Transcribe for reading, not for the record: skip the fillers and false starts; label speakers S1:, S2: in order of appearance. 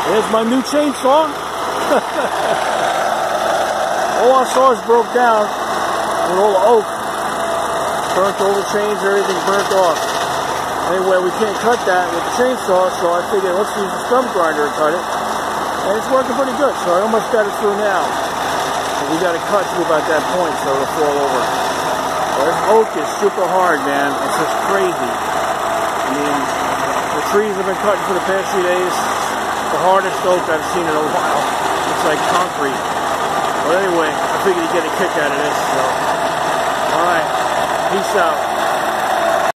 S1: There's my new chainsaw. All our saws broke down with all the oak. Burnt all the chains, everything burnt off. Anyway, we can't cut that with the chainsaw, so I figured let's use the stump grinder and cut it. And it's working pretty good, so I almost got it through now. But we got to cut to about that point so it'll fall over. Well, this oak is super hard, man. It's just crazy. I mean, the trees have been cutting for the past few days. The hardest oak I've seen in a while. It's like concrete. But anyway, I figured you'd get a kick out of this, so. Alright, peace out.